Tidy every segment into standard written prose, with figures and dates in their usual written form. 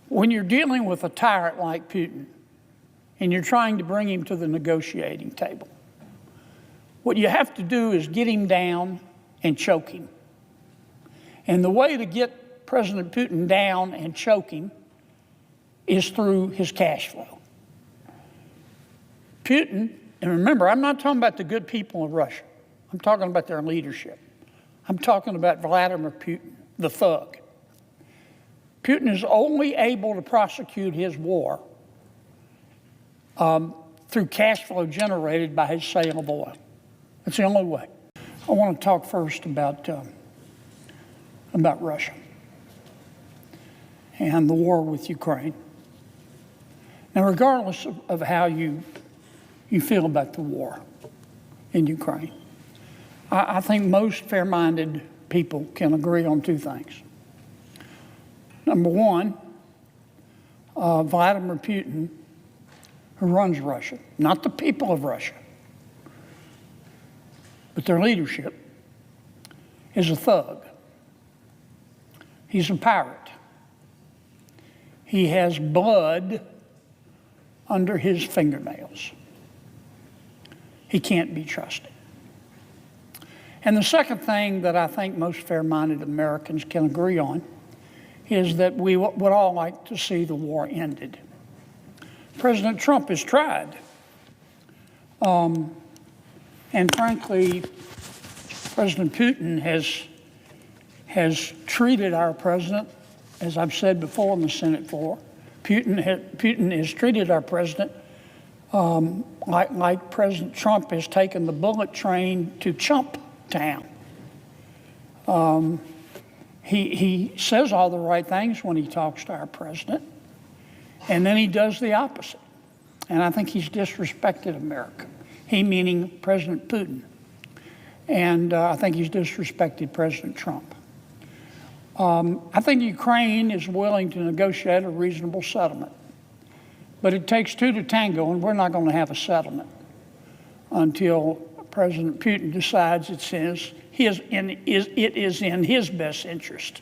When you're dealing with a tyrant like Putin and you're trying to bring him to the negotiating table, what you have to do is get him down and choke him. And the way to get President Putin down and choke him is through his cash flow. Putin, and remember, I'm not talking about the good people of Russia. I'm talking about their leadership. I'm talking about Vladimir Putin, the thug. Putin is only able to prosecute his war through cash flow generated by his sale of oil. That's the only way. I want to talk first about Russia and the war with Ukraine. Now, regardless of how you feel about the war in Ukraine, I think most fair-minded people can agree on two things. Number one, Vladimir Putin, who runs Russia, not the people of Russia, but their leadership, is a thug. He's a pirate. He has blood under his fingernails. He can't be trusted. And the second thing that I think most fair-minded Americans can agree on is that we would all like to see the war ended. President Trump has tried. And frankly, President Putin has treated our president, as I've said before on the Senate floor, Putin has treated our president like President Trump has taken the bullet train to Chump Town. He says all the right things when he talks to our president, and then he does the opposite. And I think he's disrespected America. He meaning President Putin. And I think he's disrespected President Trump. I think Ukraine is willing to negotiate a reasonable settlement. But it takes two to tango, and we're not going to have a settlement until President Putin decides it is in his best interest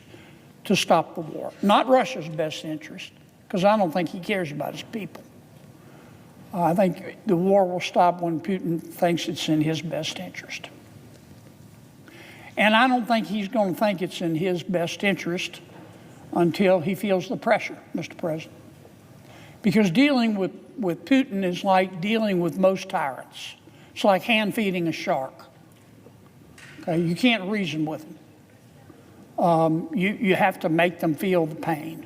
to stop the war. Not Russia's best interest, because I don't think he cares about his people. I think the war will stop when Putin thinks it's in his best interest. And I don't think he's going to think it's in his best interest until he feels the pressure, Mr. President. Because dealing with Putin is like dealing with most tyrants. It's like hand-feeding a shark. Okay? You can't reason with them. You have to make them feel the pain.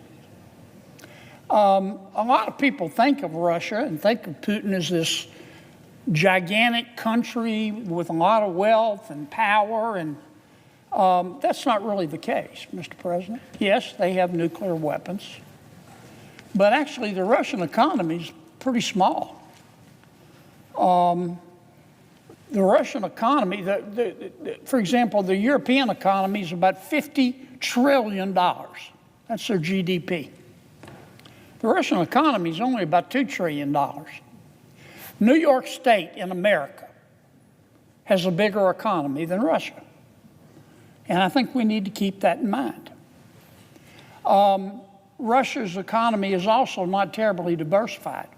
A lot of people think of Russia and think of Putin as this gigantic country with a lot of wealth and power, and that's not really the case, Mr. President. Yes, they have nuclear weapons, but actually the Russian economy is pretty small. The Russian economy, for example, the European economy is about $50 trillion. That's their GDP. The Russian economy is only about $2 trillion. New York State in America has a bigger economy than Russia. And I think we need to keep that in mind. Russia's economy is also not terribly diversified.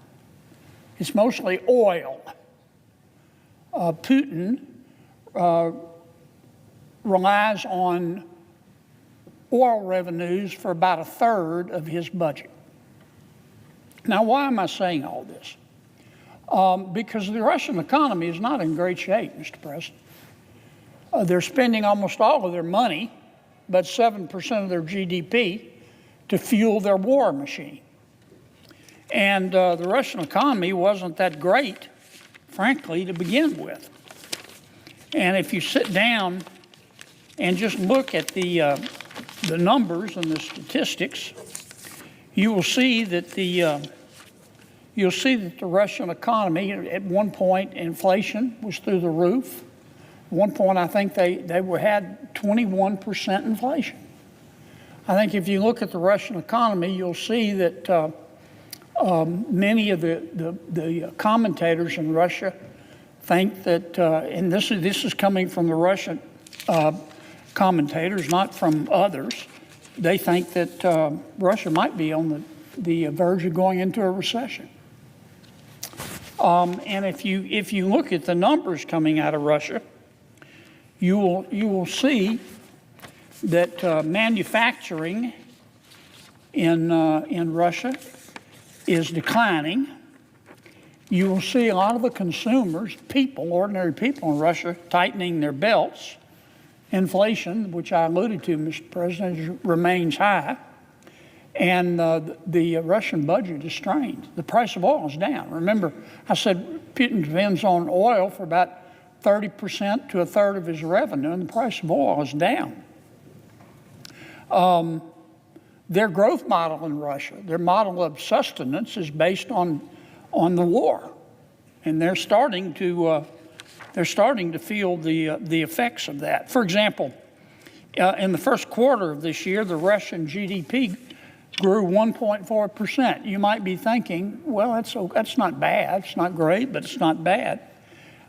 It's mostly oil. Putin relies on oil revenues for about a third of his budget. Now, why am I saying all this? Because the Russian economy is not in great shape, Mr. President. They're spending almost all of their money, about 7% of their GDP, to fuel their war machine. And the Russian economy wasn't that great, frankly, to begin with. And if you sit down and just look at the numbers and the statistics, you will see that the Russian economy, at one point, inflation was through the roof. At one point, I think they had 21% inflation. I think if you look at the Russian economy, you'll see that many of the commentators in Russia think that, and this is coming from the Russian commentators, not from others. They think that Russia might be on the verge of going into a recession. And if you look at the numbers coming out of Russia, you will see that manufacturing in Russia is declining. You will see a lot of the consumers, ordinary people in Russia, tightening their belts. Inflation, which I alluded to, Mr. President, remains high. And the Russian budget is strained. The price of oil is down. Remember, I said Putin depends on oil for about 30% to a third of his revenue, and the price of oil is down. Their growth model in Russia, their model of sustenance, is based on the war, and they're starting to feel the effects of that. For example, in the first quarter of this year, the Russian GDP grew 1.4%. You might be thinking, well, that's not bad. It's not great, but it's not bad.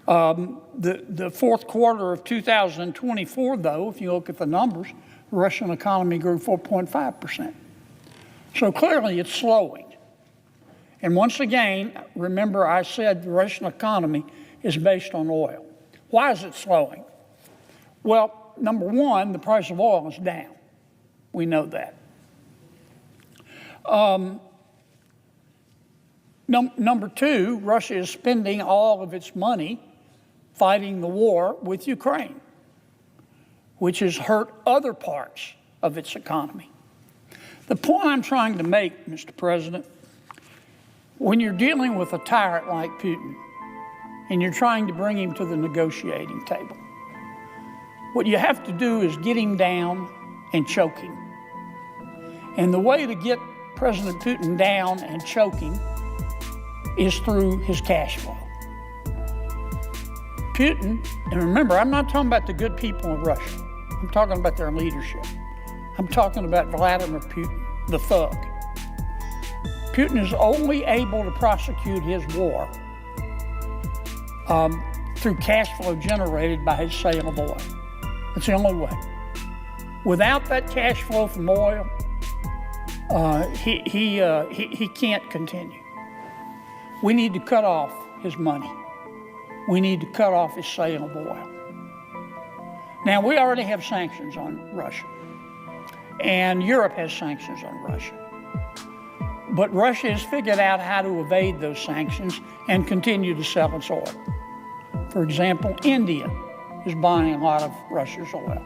The fourth quarter of 2024, though, if you look at the numbers, the Russian economy grew 4.5%. So clearly it's slowing. And once again, remember I said the Russian economy is based on oil. Why is it slowing? Well, number one, the price of oil is down. We know that. Number two, Russia is spending all of its money fighting the war with Ukraine, which has hurt other parts of its economy. The point I'm trying to make, Mr. President, when you're dealing with a tyrant like Putin and you're trying to bring him to the negotiating table, what you have to do is get him down and choke him. And the way to get President Putin down and choke him is through his cash flow. Putin, and remember, I'm not talking about the good people of Russia. I'm talking about their leadership. I'm talking about Vladimir Putin, the thug. Putin is only able to prosecute his war through cash flow generated by his sale of oil. That's the only way. Without that cash flow from oil, he can't continue. We need to cut off his money. We need to cut off his sale of oil. Now, we already have sanctions on Russia, and Europe has sanctions on Russia. But Russia has figured out how to evade those sanctions and continue to sell its oil. For example, India is buying a lot of Russia's oil.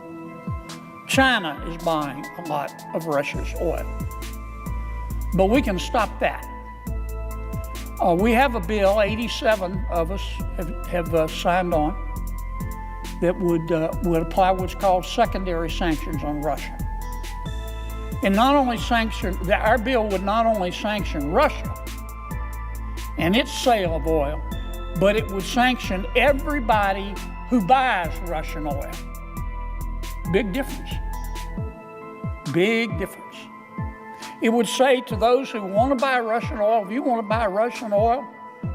China is buying a lot of Russia's oil. But we can stop that. We have a bill, 87 of us have signed on, that would apply what's called secondary sanctions on Russia. And not only our bill would not only sanction Russia and its sale of oil, but it would sanction everybody who buys Russian oil. Big difference. Big difference. It would say to those who want to buy Russian oil, if you want to buy Russian oil,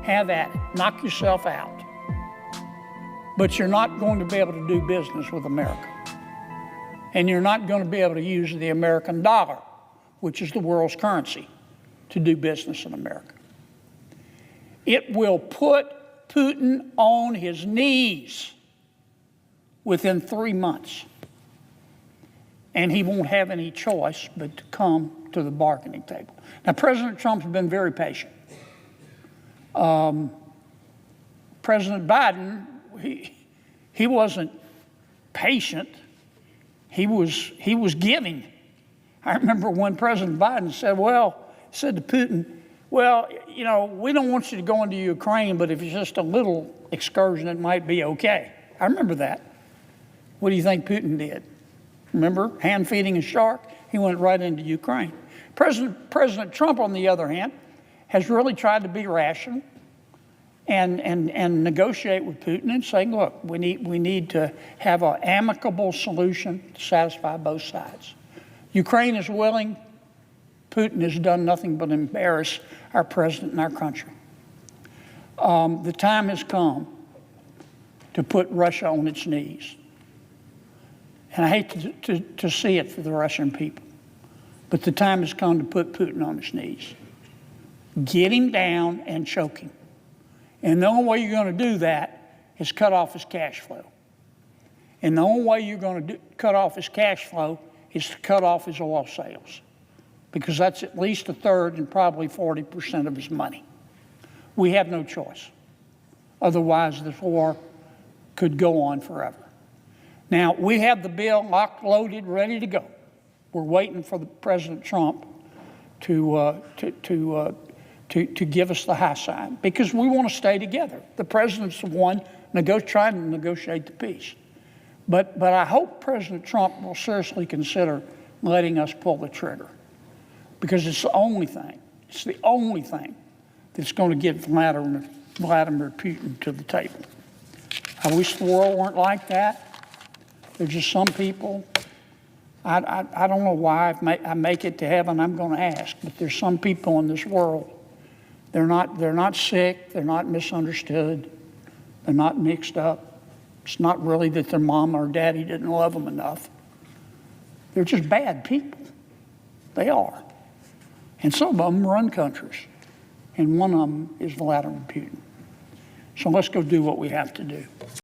have at it. Knock yourself out. But you're not going to be able to do business with America. And you're not going to be able to use the American dollar, which is the world's currency, to do business in America. It will put Putin on his knees within 3 months. And he won't have any choice but to come to the bargaining table. Now, President Trump's been very patient. President Biden, he wasn't patient. He was giving. I remember when President Biden said to Putin, well, you know, we don't want you to go into Ukraine, but if it's just a little excursion, it might be okay. I remember that. What do you think Putin did? Remember, hand feeding a shark? He went right into Ukraine. President Trump, on the other hand, has really tried to be rational and negotiate with Putin and say, look, we need to have an amicable solution to satisfy both sides. Ukraine is willing. Putin has done nothing but embarrass our president and our country. The time has come to put Russia on its knees. And I hate to see it for the Russian people. But the time has come to put Putin on his knees. Get him down and choke him. And the only way you're going to do that is cut off his cash flow. And the only way you're going to cut off his cash flow is to cut off his oil sales, because that's at least a third and probably 40% of his money. We have no choice. Otherwise, this war could go on forever. Now, we have the bill locked, loaded, ready to go. We're waiting for President Trump to give us the high sign, because we want to stay together. The president's the one trying to negotiate the peace. But I hope President Trump will seriously consider letting us pull the trigger, because it's the only thing that's going to get Vladimir Putin to the table. I wish the world weren't like that. There's just some people, I don't know why I make it to heaven, I'm going to ask, but there's some people in this world, they're not sick, they're not misunderstood, they're not mixed up. It's not really that their mom or daddy didn't love them enough. They're just bad people. They are. And some of them run countries. And one of them is Vladimir Putin. So let's go do what we have to do.